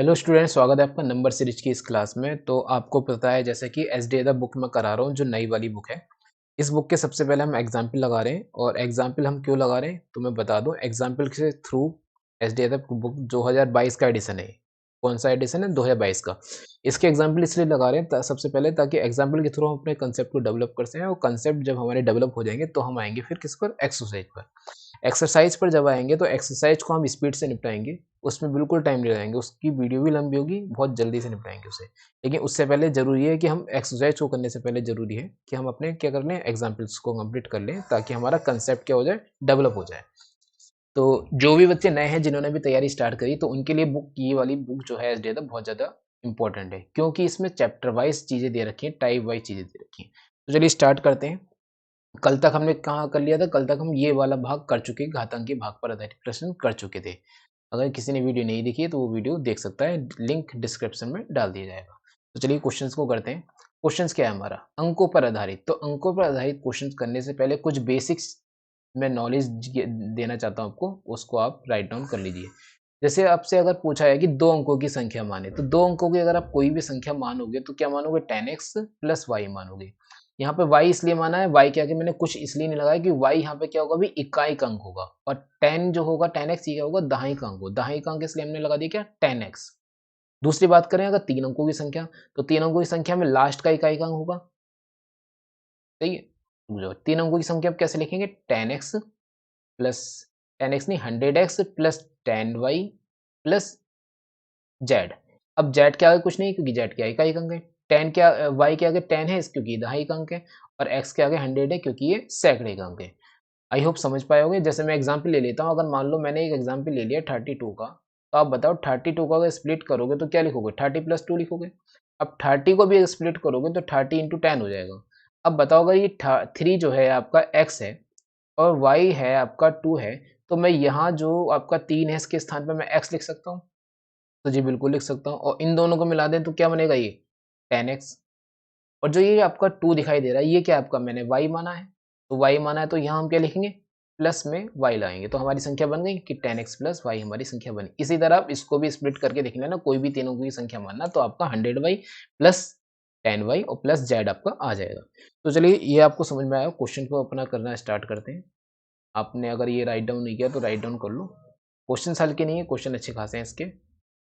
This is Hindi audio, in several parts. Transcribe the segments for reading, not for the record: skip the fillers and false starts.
हेलो स्टूडेंट, स्वागत है आपका नंबर सीरीज की इस क्लास में। तो आपको पता है जैसे कि एस डी द बुक में करा रहा हूँ जो नई वाली बुक है। इस बुक के सबसे पहले हम एग्जाम्पल लगा रहे हैं और एग्जाम्पल हम क्यों लगा रहे हैं तो मैं बता दूं। एग्जाम्पल के through S D the book 2022 का एडिशन है। कौन सा एडिशन है? 2022 का। इसके एग्जाम्पल इसलिए लगा रहे हैं सबसे पहले ताकि एग्जाम्पल के थ्रू हम अपने कंसेप्ट को डेवलप कर सकें और कंसेप्ट जब हमारे डेवलप हो जाएंगे तो हम आएंगे फिर किस पर? एक्सरसाइज पर। एक्सरसाइज पर जब आएंगे तो एक्सरसाइज को हम स्पीड से निपटाएंगे, उसमें बिल्कुल टाइम नहीं लगाएंगे, उसकी वीडियो भी लंबी होगी, बहुत जल्दी से निपटाएंगे उसे। लेकिन उससे पहले ज़रूरी है कि हम एक्सरसाइज को करने से पहले ज़रूरी है कि हम अपने क्या कर लें, एग्जाम्पल्स को कंप्लीट कर लें ताकि हमारा कंसेप्ट क्या हो जाए, डेवलप हो जाए। तो जो भी बच्चे नए हैं जिन्होंने भी तैयारी स्टार्ट करी तो उनके लिए बुक, ये वाली बुक जो है एस डी बहुत ज़्यादा इंपॉर्टेंट है क्योंकि इसमें चैप्टर वाइज चीज़ें दे रखी हैं, टाइप वाइज चीज़ें दे रखी हैं। तो चलिए स्टार्ट करते हैं। कल तक हमने कहाँ कर लिया था? कल तक हम ये वाला भाग कर चुके, घातांकी भाग पर आधारित प्रश्न कर चुके थे। अगर किसी ने वीडियो नहीं देखी है तो वो वीडियो देख सकता है, लिंक डिस्क्रिप्शन में डाल दिया जाएगा। तो चलिए क्वेश्चंस को करते हैं। क्वेश्चंस क्या है हमारा? अंकों पर आधारित। तो अंकों पर आधारित क्वेश्चंस करने से पहले कुछ बेसिक्स मैं नॉलेज देना चाहता हूँ आपको, उसको आप राइट डाउन कर लीजिए। जैसे आपसे अगर पूछा है कि 2 अंकों की संख्या माने, तो 2 अंकों की अगर आप कोई भी संख्या मानोगे तो क्या मानोगे? 10x प्लस वाई मानोगे। यहाँ पे y इसलिए माना है, y के आगे मैंने कुछ इसलिए नहीं लगाया कि y यहाँ पे क्या होगा? अभी इकाई का अंक होगा और 10 जो होगा 10x ये क्या होगा? दहाई का अंक होगा। दहाई का अंक इसलिए हमने लगा दिया क्या? 10x। दूसरी बात करें अगर 3 अंकों की संख्या, तो 3 अंकों की संख्या में लास्ट का इकाई का अंक होगा। सही है? जो 3 अंकों की संख्या आप कैसे लिखेंगे? 10x प्लस 10x नहीं 100x plus 10y plus Z. अब जेड के आगे कुछ नहीं क्योंकि जेड के इकाई का अंक है। 10 क्या वाई के आगे 10 है इस क्योंकि दहाई का अंक है और एक्स के आगे 100 है क्योंकि ये सैकड़े का अंक है। आई होप समझ पाए होगे। जैसे मैं एग्जांपल ले लेता हूँ, अगर मान लो मैंने एक एग्जांपल ले लिया 32 का, तो आप बताओ 32 का अगर स्प्लिट करोगे तो क्या लिखोगे? 30 प्लस 2 लिखोगे। अब 30 को भी स्प्लिट करोगे तो 30 इंटू 10 हो जाएगा। अब बताओ अगर ये 3 जो है आपका x है और y है आपका 2 है, तो मैं यहाँ जो आपका 3 है इसके स्थान पर मैं x लिख सकता हूँ। तो जी बिल्कुल लिख सकता हूँ और इन दोनों को मिला दें तो क्या बनेगा? ये 10x। और जो ये आपका 2 दिखाई दे रहा है ये क्या आपका मैंने y माना है, तो y माना है तो यहाँ हम क्या लिखेंगे? प्लस में y लाएंगे तो हमारी संख्या बन गई कि 10x प्लस y हमारी संख्या बनी। इसी तरह आप इसको भी स्प्लिट करके देख लेना, कोई भी तीनों की संख्या मानना तो आपका 100y प्लस 10y और प्लस z आपका आ जाएगा। तो चलिए ये आपको समझ में आया। क्वेश्चन को अपना करना स्टार्ट करते हैं। आपने अगर ये राइट डाउन नहीं किया तो राइट डाउन कर लो। क्वेश्चन हल्के नहीं है, क्वेश्चन अच्छे खासे हैं इसके।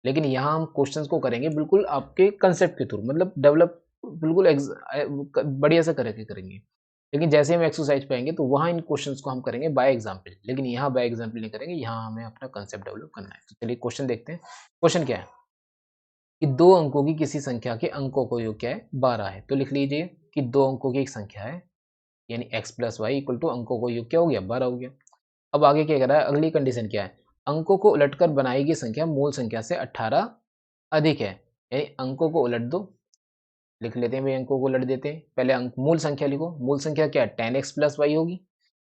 लेकिन यहाँ हम क्वेश्चंस को करेंगे बिल्कुल आपके कंसेप्ट के थ्रू, मतलब डेवलप बिल्कुल बढ़िया से करके करेंगे। लेकिन जैसे हम एक्सरसाइज पे आएंगे तो वहाँ इन क्वेश्चंस को हम करेंगे बाय एग्जांपल, लेकिन यहाँ बाय एग्जांपल नहीं करेंगे, यहाँ हमें अपना कंसेप्ट डेवलप करना है। तो चलिए क्वेश्चन देखते हैं। क्वेश्चन क्या है कि 2 अंकों की किसी संख्या के अंकों को योग क्या है? 12 है। तो लिख लीजिए कि 2 अंकों की एक संख्या है यानी x plus Y equal to अंकों को योग क्या हो गया? 12 हो गया। अब आगे क्या कह रहा है? अगली कंडीशन क्या है? अंकों को उलटकर बनाई गई संख्या मूल संख्या से 18 अधिक है। यानी अंकों को उलट दो। लिख लेते हैं भाई, अंकों को उलट देते हैं। पहले अंक मूल संख्या लिखो। मूल संख्या क्या है? 10x प्लस वाई होगी।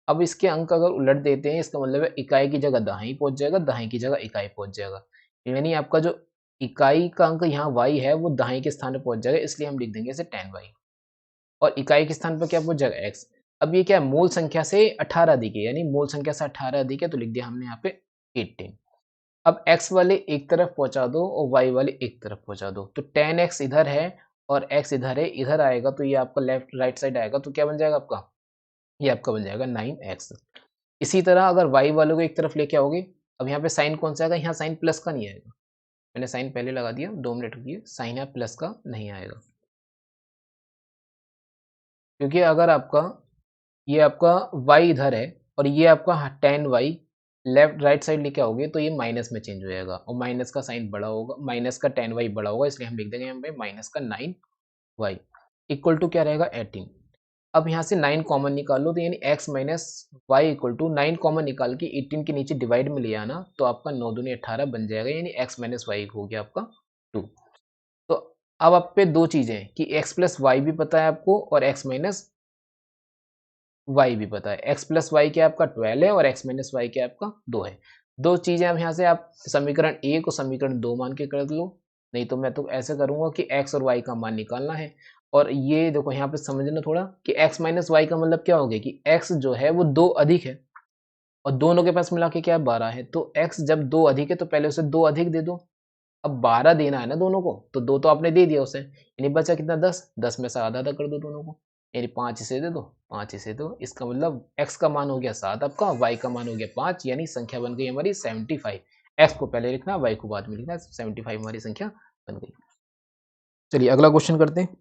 अब इसके अंक अगर उलट देते हैं इसका मतलब है इकाई की जगह दहाई पहुंच जाएगा, दहाई की जगह इकाई पहुंच जाएगा। यानी आपका जो इकाई का अंक यहाँ y है वो दहाई के स्थान पर पहुंच जाएगा, इसलिए हम लिख देंगे इसे 10y। और इकाई के स्थान पर क्या पहुंच जाएगा? x। अब ये क्या है? मूल संख्या से 18 अधिक है, यानी मूल संख्या से 18 अधिक है तो लिख दिया हमने यहाँ पे 18। अब x वाले एक तरफ पहुंचा दो और y वाले एक तरफ पहुंचा दो, तो 10x इधर है और x इधर है, इधर आएगा तो ये आपका लेफ्ट राइट साइड आएगा तो क्या बन जाएगा आपका? ये आपका बन जाएगा 9x। इसी तरह अगर y वालों को एक तरफ लेके आओगे, अब यहाँ पे साइन कौन सा आएगा? यहाँ साइन प्लस का नहीं आएगा। मैंने साइन पहले लगा दिया, 2 मिनट रुकिए। साइन यहाँ प्लस का नहीं आएगा क्योंकि अगर आपका ये आपका y इधर है और ये आपका 10y लेफ्ट राइट साइड लेके आओगे तो ये माइनस में चेंज हो जाएगा और माइनस का साइन बड़ा होगा, माइनस का 10y बड़ा होगा, इसलिए हम लिख देंगे यहाँ पे माइनस का 9y इक्वल टू क्या रहेगा? 18। अब यहाँ से 9 कॉमन निकाल लो तो यानी x minus Y equal to 9 common निकाल के 18 के नीचे डिवाइड में ले आना तो आपका 9 दूनी 18 बन जाएगा, यानी x माइनस वाई हो गया आपका 2। तो अब आप पे दो चीजें हैं कि x प्लस वाई भी पता है आपको और x माइनस y भी पता है। x प्लस वाई क्या आपका 12 है और x माइनस वाई क्या आपका 2 है। दो चीजें अब यहाँ से आप समीकरण 1 और समीकरण 2 मान के कर लो, नहीं तो मैं तो ऐसे करूंगा कि x और y का मान निकालना है। और ये देखो यहाँ पे समझना थोड़ा कि x माइनस वाई का मतलब क्या हो गया कि x जो है वो 2 अधिक है और दोनों के पास मिला के क्या है? 12 है। तो x जब 2 अधिक है तो पहले उसे 2 अधिक दे दो अब 12 देना है ना दोनों को, तो 2 तो आपने दे दिया उसे, यानी बचा कितना 10, 10 में से आधा-आधा कर दो दोनों को, यानी 5 इसे दे दो, 5 इसे दो। इसका मतलब x का मान हो गया 7 आपका, y का मान हो गया 5, यानी संख्या बन गई हमारी 75। x को पहले लिखना है, y को बाद में लिखना है, 75 हमारी संख्या बन गई। चलिए अगला क्वेश्चन करते हैं।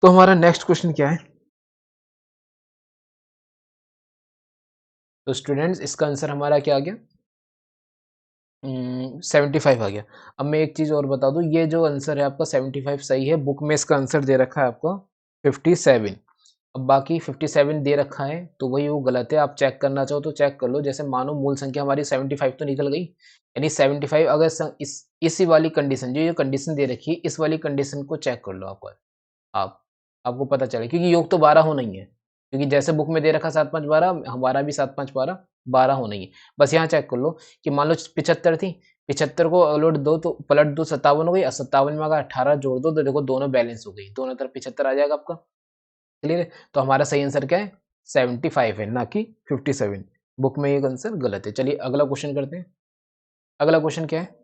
तो हमारा नेक्स्ट क्वेश्चन क्या है? तो स्टूडेंट्स इसका आंसर हमारा क्या आ गया? 75 आ गया। अब मैं एक चीज़ और बता दूँ, ये जो आंसर है आपका 75 सही है, बुक में इसका आंसर दे रखा है आपका 57। अब बाकी 57 दे रखा है, तो वही वो गलत है, आप चेक करना चाहो तो चेक कर लो। जैसे मानो मूल संख्या हमारी 75 तो निकल गई, यानी 75 अगर इसी वाली कंडीशन, जो ये कंडीशन दे रखी है, इस वाली कंडीशन को चेक कर लो आप आपको पता चले, क्योंकि योग तो 12 होना ही है, क्योंकि जैसे बुक में दे रखा 7 5 12, हमारा भी 7 5 12 12 होना ही है। बस यहाँ चेक कर लो कि मान लो 75 थी, 75 को उलट दो तो पलट दो, 57 हो गई, और 57 में अगर 18 जोड़ दो तो देखो दोनों बैलेंस हो गई, दोनों तरफ 75 आ जाएगा आपका। क्लियर है? तो हमारा सही आंसर क्या है? 75 है, ना कि 57। बुक में ये आंसर गलत है। चलिए अगला क्वेश्चन करते हैं। अगला क्वेश्चन क्या है?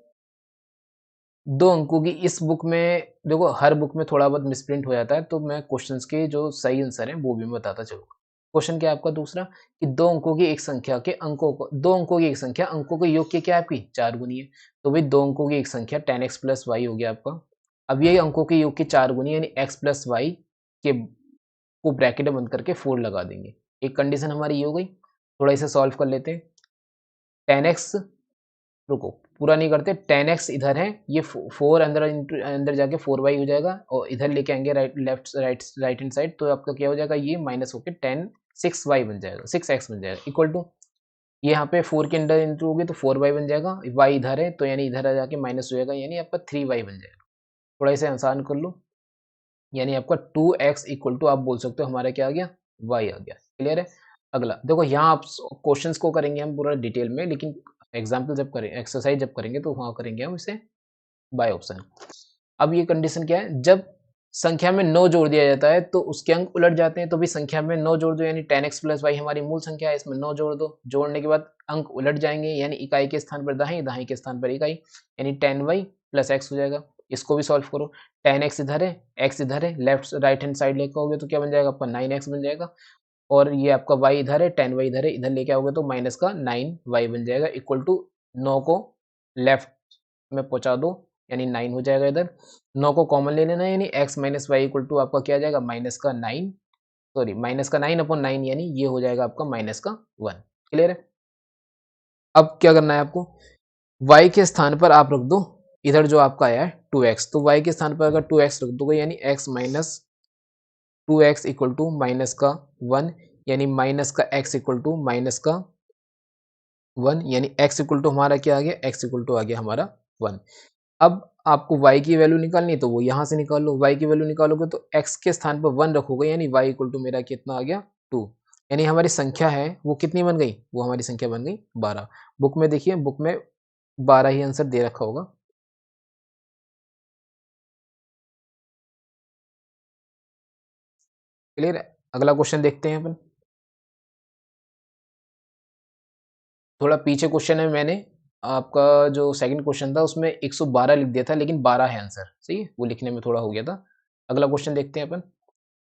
2 अंकों की इस बुक में देखो, हर बुक में थोड़ा बहुत मिसप्रिंट हो जाता है, तो मैं क्वेश्चंस के जो सही आंसर हैं वो भी मैं बताता चलूँगा। क्वेश्चन क्या है आपका दूसरा, कि 2 अंकों की एक संख्या के अंकों को, 2 अंकों की एक संख्या अंकों के योग की क्या है आपकी 4 गुनी है। तो भाई 2 अंकों की एक संख्या 10x प्लस वाई हो गया आपका। अब ये अंकों के योग की 4 गुनी यानी x प्लस वाई के को ब्रैकेट में बंद करके 4 लगा देंगे। एक कंडीशन हमारी ये हो गई। थोड़ा इसे सॉल्व कर लेते हैं। 10x, रुको पूरा नहीं करते, 10x इधर है, ये 4 अंदर अंदर जाके 4y हो जाएगा, और इधर लेके आएंगे राइट हैंड साइड, तो आपका क्या हो जाएगा, ये माइनस होके 6y बन जाएगा, 6x बन जाएगा, इक्वल टू ये यहाँ पे 4 के अंदर इंटू होगी तो 4y बन जाएगा, y इधर है तो यानी इधर आ जाके माइनस हो जाएगा, यानी आपका 3y बन जाएगा। थोड़ा इसे आसान कर लो, यानी आपका 2x इक्वल टू आप बोल सकते हो हमारा क्या आ गया, y आ गया। क्लियर है? अगला देखो, यहाँ आप क्वेश्चंस को करेंगे हम पूरा डिटेल में, लेकिन एग्जाम्पल जब करें, एक्सरसाइज जब करेंगे तो वहाँ करेंगे हम इसे बाय ऑप्शन। अब ये कंडीशन क्या है, जब संख्या में 9 जोड़ दिया जाता है तो उसके अंक उलट जाते हैं, तो भी संख्या में 9 जोड़ दो, यानी 10x प्लस वाई हमारी मूल संख्या है, इसमें 9 जोड़ दो, जोड़ने के बाद अंक उलट जाएंगे, यानी इकाई के स्थान पर दाएं, दाएं के स्थान पर इकाई, यानी 10y प्लस x हो जाएगा। इसको भी सॉल्व करो, 10x इधर है, x इधर है, लेफ्ट राइट हैंड साइड लेके आओगे तो क्या बन जाएगा आपका 9x बन जाएगा, और ये आपका y इधर है, 10y इधर है, इधर लेके आओगे तो माइनस का 9y बन जाएगा, इक्वल टू 9 को लेफ्ट में पहुंचा दो, यानी 9 हो जाएगा इधर। 9 को कॉमन ले लेना है, यानी x minus Y equal to आपका क्या आ जाएगा, माइनस का 9, सॉरी माइनस का 9 अपॉन 9, यानी ये हो जाएगा आपका माइनस का 1। क्लियर है? अब क्या करना है आपको, y के स्थान पर आप रख दो, इधर जो आपका आया है 2x, तो y के स्थान पर अगर 2x रख दोगे, यानी x minus 2x equal to minus का 1, यानी माइनस का x इक्वल टू माइनस का 1, यानी x इक्वल टू हमारा क्या आ गया, x इक्वल टू आ गया हमारा 1। अब आपको y की वैल्यू निकालनी है तो वो यहाँ से निकाल लो, y की वैल्यू निकालोगे तो x के स्थान पर 1 रखोगे, यानी y इक्वल टू मेरा कितना आ गया 2, यानी हमारी संख्या है वो कितनी बन गई, वो हमारी संख्या बन गई 12। बुक में देखिए, बुक में 12 ही आंसर दे रखा होगा। क्लियर है? अगला क्वेश्चन देखते हैं अपन। थोड़ा पीछे क्वेश्चन है, मैंने आपका जो सेकंड क्वेश्चन था उसमें 112 लिख दिया था, लेकिन 12 है आंसर, सही है, वो लिखने में थोड़ा हो गया था। अगला क्वेश्चन देखते हैं अपन,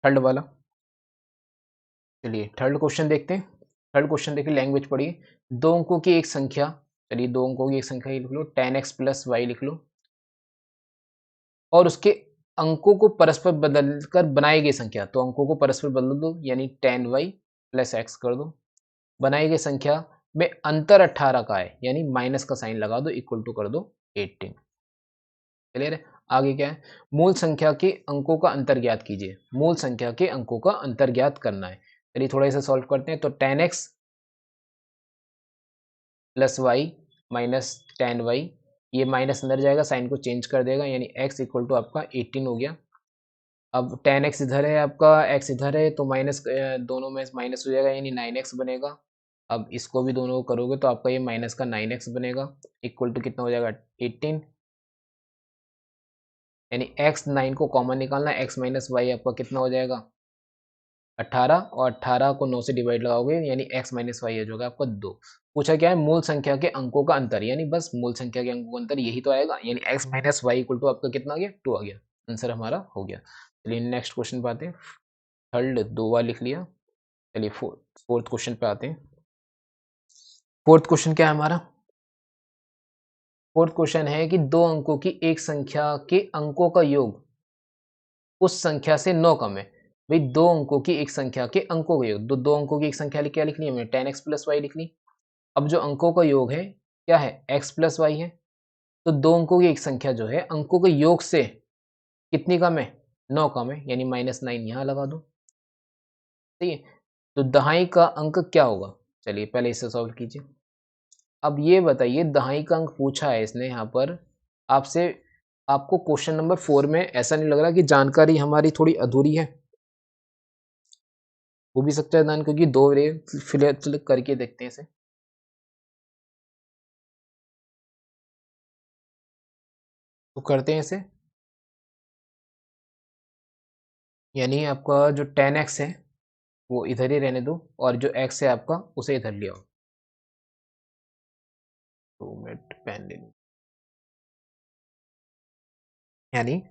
थर्ड वाला। चलिए थर्ड क्वेश्चन देखते हैं। थर्ड क्वेश्चन देखिए, लैंग्वेज पढ़िए। दो अंकों की एक संख्या, चलिए दो अंकों की एक संख्या ही लिख लो, 10x प्लस वाई लिख लो, और उसके अंकों को परस्पर बदलकर बनाई गई संख्या, तो अंकों को परस्पर बदल दो, यानी 10y प्लस एक्स कर दो। बनाई गई संख्या में अंतर 18 का है, यानी माइनस का साइन लगा दो, इक्वल टू कर दो 18। क्लियर है? आगे क्या है, मूल संख्या के अंकों का अंतर ज्ञात कीजिए। मूल संख्या के अंकों का अंतर ज्ञात करना है। चलिए थोड़ा इसे सॉल्व करते हैं। तो 10x plus Y minus 10y, ये माइनस अंदर जाएगा, साइन को चेंज कर देगा, यानी x इक्वल टू आपका 18 हो गया। अब 10x इधर है आपका, x इधर है, तो माइनस दोनों में माइनस हो जाएगा, यानी 9x बनेगा। अब इसको भी दोनों को करोगे तो आपका ये माइनस का 9x बनेगा, इक्वल टू कितना हो जाएगा 18, यानी x 9 को कॉमन निकालना है, x माइनस वाई आपका कितना हो जाएगा 18 और 18 को 9 से डिवाइड लगाओगे यानी x माइनस वाई हो जाएगा आपका 2। पूछा क्या है, मूल संख्या के अंकों का अंतर, यानी बस मूल संख्या के अंकों का अंतर यही तो आएगा, यानी x minus Y equal to आपका कितना आ गया, 2 आ गया। आंसर हमारा हो गया। चलिए नेक्स्ट क्वेश्चन पे आते हैं। थर्ड 2 बार लिख लिया। चलिए फोर्थ क्वेश्चन पे आते हैं। फोर्थ क्वेश्चन क्या है हमारा? फोर्थ क्वेश्चन है कि दो अंकों की एक संख्या के अंकों का योग उस संख्या से 9 कम है। भाई दो अंकों की एक संख्या के अंकों का योग, दो अंकों की एक संख्या क्या लिख ली हमने, 10x प्लस वाई लिख ली। अब जो अंकों का योग है क्या है, x प्लस वाई है। तो दो अंकों की एक संख्या जो है अंकों के योग से कितनी कम है, 9 कम है, यानी -9 यहाँ लगा दो। सही है। तो दहाई का अंक क्या होगा, चलिए पहले इसे सॉल्व कीजिए। अब ये बताइए, दहाई का अंक पूछा है इसने यहाँ पर आपसे। आपको क्वेश्चन नंबर 4 में ऐसा नहीं लग रहा कि जानकारी हमारी थोड़ी अधूरी है? हो भी सकता है दान, क्योंकि दो रे फिल करके देखते हैं इसे। तो करते हैं इसे, यानी आपका जो 10x है वो इधर ही रहने दो और जो x है आपका उसे इधर ले आओ। 2 मिनट पेन ले लूं। यानी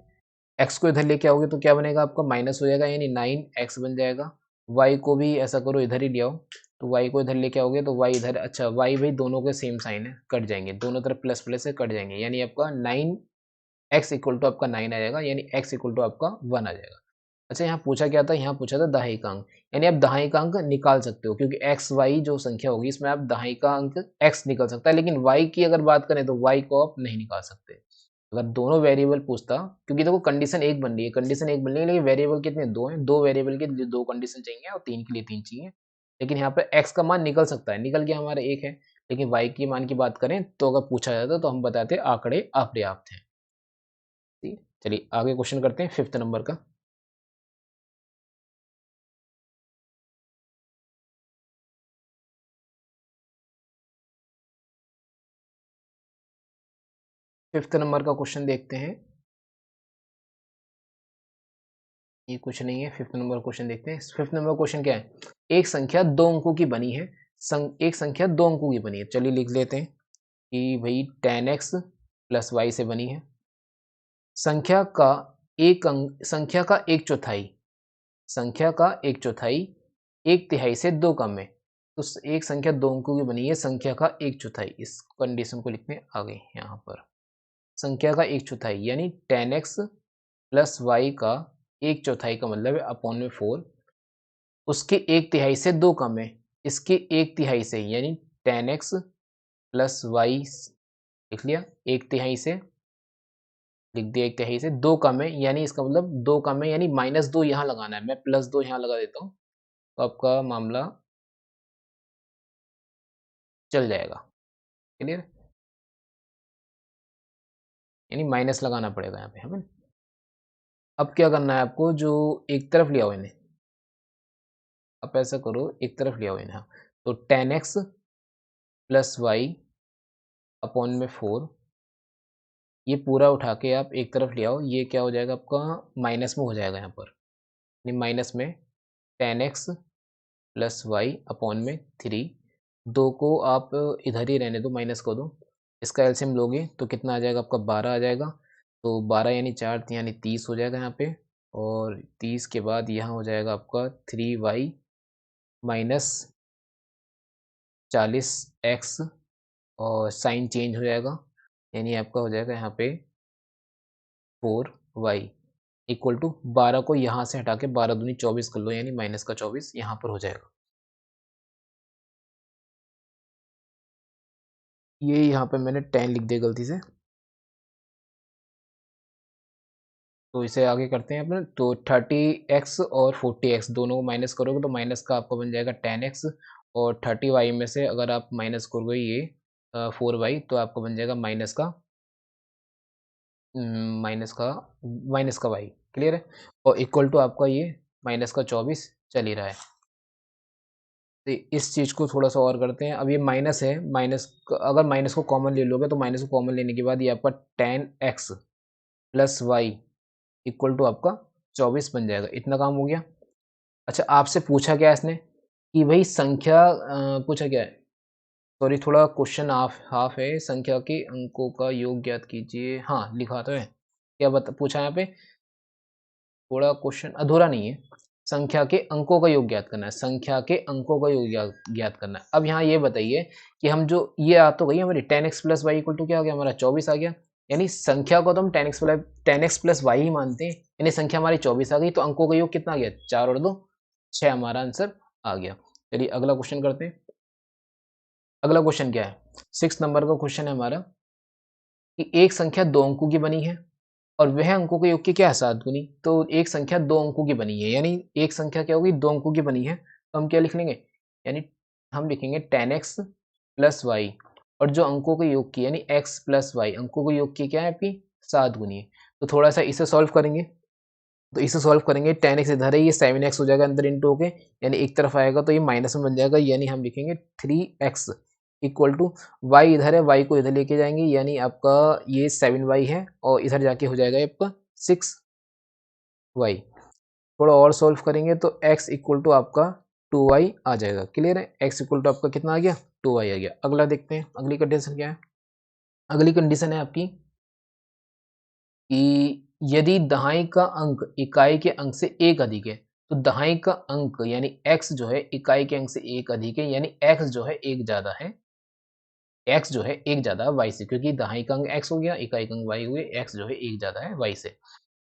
x को इधर लेके आओगे तो क्या बनेगा आपका, माइनस हो जाएगा, यानी 9x बन जाएगा। y को भी ऐसा करो इधर ही ले आओ। तो y को इधर लेके आओगे तो y इधर, अच्छा y भाई दोनों के सेम साइन है, कट जाएंगे, दोनों तरफ प्लस प्लस से कट जाएंगे, यानी आपका 9x इक्वल टू आपका 9 आ जाएगा, यानी x इक्वल टू आपका 1 आ जाएगा। अच्छा यहाँ पूछा क्या था, यहाँ पूछा था दहाई का अंक, यानी आप दहाई का अंक निकाल सकते हो, क्योंकि एक्स वाई जो संख्या होगी इसमें आप दहाई का अंक एक्स निकल सकता है, लेकिन वाई की अगर बात करें तो वाई को आप नहीं निकाल सकते। अगर दोनों वेरिएबल पूछता, क्योंकि देखो कंडीशन एक बन रही है, कंडीशन एक बन रही है, लेकिन वेरिएबल कितने, दो हैं, दो वेरिएबल के लिए दो कंडीशन चाहिए और तीन के लिए तीन चाहिए। लेकिन यहाँ पे एक्स का मान निकल सकता है, निकल गया हमारा एक है, लेकिन वाई की मान की बात करें तो अगर पूछा जाता तो हम बताते आंकड़े अपर्याप्त हैं। ठीक है? चलिए आगे क्वेश्चन करते हैं फिफ्थ नंबर का। फिफ्थ नंबर का क्वेश्चन देखते हैं। ये कुछ नहीं है, फिफ्थ नंबर क्वेश्चन देखते हैं। फिफ्थ नंबर क्वेश्चन क्या है, एक संख्या दो अंकों की बनी है, एक संख्या दो अंकों की बनी है। चलिए लिख लेते हैं कि भाई 10x प्लस वाई से बनी है। संख्या का एक अंक, संख्या का एक चौथाई, संख्या का एक चौथाई एक तिहाई से दो कम है। तो एक संख्या दो अंकों की बनी है, संख्या का एक चौथाई, इस कंडीशन को लिखने आ गए यहाँ पर। संख्या का एक चौथाई यानी 10x प्लस वाई का एक चौथाई का मतलब है अपॉन में 4, उसके एक तिहाई से दो कम है, इसके एक तिहाई से, यानी 10x प्लस वाई लिख लिया, एक तिहाई से लिख दिया, एक तिहाई से दो कम है, यानी इसका मतलब दो कम है, यानी -2 यहाँ लगाना है, मैं +2 यहाँ लगा देता हूँ तो आपका मामला चल जाएगा। क्लियर? यानी माइनस लगाना पड़ेगा यहाँ पे हमें। अब क्या करना है आपको, जो एक तरफ लिया हो इन्हें, आप ऐसा करो एक तरफ लिया हो इन्हें, हाँ। तो 10x प्लस वाई अपॉन में 4, ये पूरा उठा के आप एक तरफ ले आओ, ये क्या हो जाएगा आपका, माइनस में हो जाएगा यहाँ पर, यानी माइनस में 10x प्लस वाई अपॉन में 3, दो को आप इधर ही रहने दो, माइनस को दो, इसका एलसीएम लोगे तो कितना आ जाएगा आपका, 12 आ जाएगा। तो 12 यानी 4 यानी 30 हो जाएगा यहाँ पे, और 30 के बाद यहाँ हो जाएगा आपका 3y माइनस 40x, और साइन चेंज हो जाएगा, यानी आपका हो जाएगा यहाँ पे 4y इक्वल टू 12 को यहाँ से हटा के 12 दूनी 24 कर लो, यानी माइनस का 24 यहाँ पर हो जाएगा। ये यहाँ पे मैंने 10 लिख दिया गलती से, तो इसे आगे करते हैं अपन। तो 30x और 40x दोनों को माइनस करोगे तो माइनस का आपका बन जाएगा 10x, और 30y में से अगर आप माइनस करोगे ये 4y तो आपका बन जाएगा माइनस का y। क्लियर है? और इक्वल टू आपका ये माइनस का 24 चल ही रहा है। तो इस चीज़ को थोड़ा सा और करते हैं। अब ये माइनस है, अगर माइनस को कॉमन ले लोगे तो माइनस को कॉमन लेने के बाद ये आपका 10x plus Y equal to आपका 24 बन जाएगा। इतना काम हो गया। अच्छा, आपसे पूछा क्या है इसने कि भाई संख्या पूछा क्या है? सॉरी, थोड़ा क्वेश्चन हाफ हाफ है। संख्या के अंकों का योग ज्ञात कीजिए। हाँ, लिखा तो है। क्या बता पूछा है यहाँ पे? थोड़ा क्वेश्चन अधूरा नहीं है। संख्या के अंकों का योग ज्ञात करना है, संख्या के अंकों का योग ज्ञात करना है। अब यहाँ ये बताइए कि हम जो ये आ तो गई हमारी 10x plus Y equal to क्या आ गया हमारा 24 आ गया। यानी संख्या को तो हम 10x प्लस वाई ही मानते हैं, यानी संख्या हमारी 24 आ गई, तो अंकों का योग कितना आ गया? 4 और 2 6 हमारा आंसर आ गया। चलिए अगला क्वेश्चन करते हैं। अगला क्वेश्चन क्या है? 6 नंबर का क्वेश्चन है हमारा कि एक संख्या 2 अंकों की बनी है और वह अंकों के योग की क्या है? 7 गुनी। तो एक संख्या 2 अंकों की बनी है, यानी एक संख्या क्या होगी? 2 अंकों की बनी है, तो हम क्या लिख लेंगे? यानी हम लिखेंगे 10x प्लस वाई, और जो अंकों के योग की यानी x प्लस वाई, अंकों के योग की क्या है आपकी? 7 गुनी है। तो थोड़ा सा इसे सॉल्व करेंगे, तो इसे सॉल्व करेंगे 10x इधर है, ये 7x हो जाएगा अंदर इंटू होके, यानी एक तरफ आएगा तो ये माइनस में बन जाएगा, यानी हम लिखेंगे 3x इक्वल टू वाई इधर है, वाई को इधर लेके जाएंगे, यानी आपका ये 7y है और इधर जाके हो जाएगा आपका 6y। थोड़ा और सॉल्व करेंगे तो x इक्वल टू आपका 2y आ जाएगा। क्लियर है? x इक्वल टू आपका कितना आ गया? 2y आ गया। अगला देखते हैं अगली कंडीशन क्या है। अगली कंडीशन है आपकी कि यदि दहाई का अंक इकाई के अंक से एक अधिक है, तो दहाई का अंक यानी x जो है इकाई के अंक से एक अधिक है, यानी x जो है एक ज़्यादा है, x जो है एक ज़्यादा है y से, क्योंकि दहाई का अंक x हो गया, इकाई का अंक y हुए, x जो है एक ज़्यादा है y से।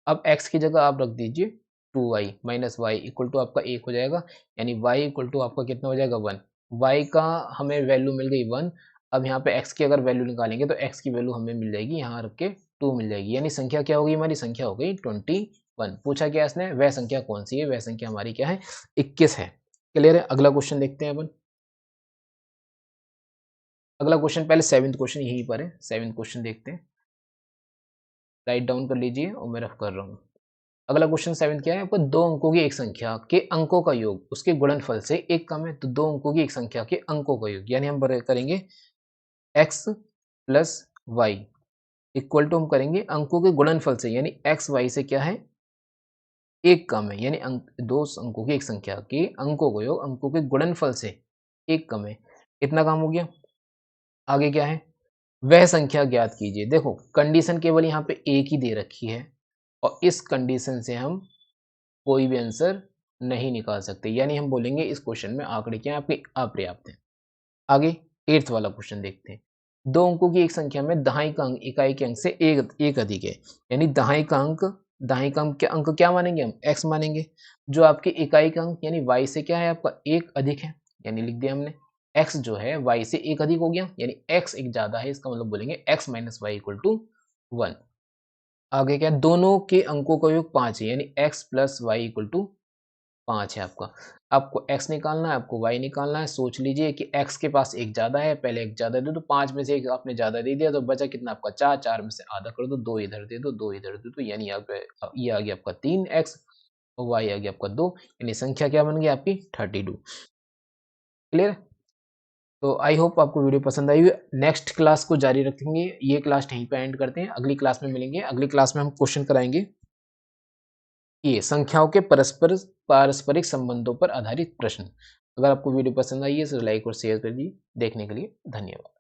अब x की जगह आप रख दीजिए 2y minus Y equal to आपका 1 हो जाएगा, यानी y इक्वल टू आपका कितना हो जाएगा 1। y का हमें वैल्यू मिल गई 1। अब यहाँ पे x की अगर वैल्यू निकालेंगे तो x की वैल्यू हमें मिल जाएगी यहाँ रख के 2 मिल जाएगी, यानी संख्या क्या होगी? हमारी संख्या हो गई 21। पूछा क्या इसने? वह संख्या कौन सी है? वह संख्या हमारी क्या है? 21 है। क्लियर है? अगला क्वेश्चन देखते हैं अपन। अगला क्वेश्चन, पहले 7th क्वेश्चन यहीं पर है, 7th क्वेश्चन देखते हैं। राइट डाउन कर लीजिए और मैं रफ कर रहा हूँ। अगला क्वेश्चन 7 क्या है? आपको दो अंकों की एक संख्या के अंकों का योग उसके गुणनफल से एक कम है, तो दो अंकों की एक संख्या के अंकों का योग, यानी हम करेंगे x plus Y equal to हम करेंगे अंकों के गुणनफल से, यानी एक्स वाई से क्या है? एक कम है, यानी दो अंकों की एक संख्या के अंकों का योग अंकों के गुणनफल से एक कम है। कितना काम हो गया? आगे क्या है? वह संख्या ज्ञात कीजिए। देखो कंडीशन केवल यहाँ पे एक ही दे रखी है, और इस कंडीशन से हम कोई भी आंसर नहीं निकाल सकते, यानी हम बोलेंगे इस क्वेश्चन में आंकड़े क्या है आपके? अपर्याप्त हैं। आगे 8th वाला क्वेश्चन देखते हैं। दो अंकों की एक संख्या में दहाई का अंक इकाई के अंक से एक अधिक है, यानी दहाई का अंक क्या मानेंगे? हम x मानेंगे। जो आपके इकाई का अंक यानी y से क्या है आपका? एक अधिक है, यानी लिख दिया हमने x जो है y से एक अधिक हो गया, यानी x एक ज्यादा है, इसका मतलब बोलेंगे x minus Y equal to 1। आगे क्या? दोनों के अंकों का योग 5 है, यानी x plus Y equal to 5 है आपका। आपको x निकालना है, आपको y निकालना है। सोच लीजिए कि x के पास एक ज़्यादा है, पहले एक ज़्यादा दे दो, 5 में से एक आपने ज़्यादा दे दिया, तो बचा कितना आपका? 4, 4 में से आधा कर दो, 2 इधर दे दो, 2 इधर दे दो, यानी यहाँ पे ये आ गया आपका 3x और y आ गया आपका 2, यानी संख्या क्या बन गई आपकी? 32। क्लियर? तो आई होप आपको वीडियो पसंद आई होगी। नेक्स्ट क्लास को जारी रखेंगे, ये क्लास यहीं पे एंड करते हैं, अगली क्लास में मिलेंगे। अगली क्लास में हम क्वेश्चन कराएँगे ये संख्याओं के पारस्परिक संबंधों पर आधारित प्रश्न। अगर आपको वीडियो पसंद आई है तो लाइक और शेयर कर दीजिए। देखने के लिए धन्यवाद।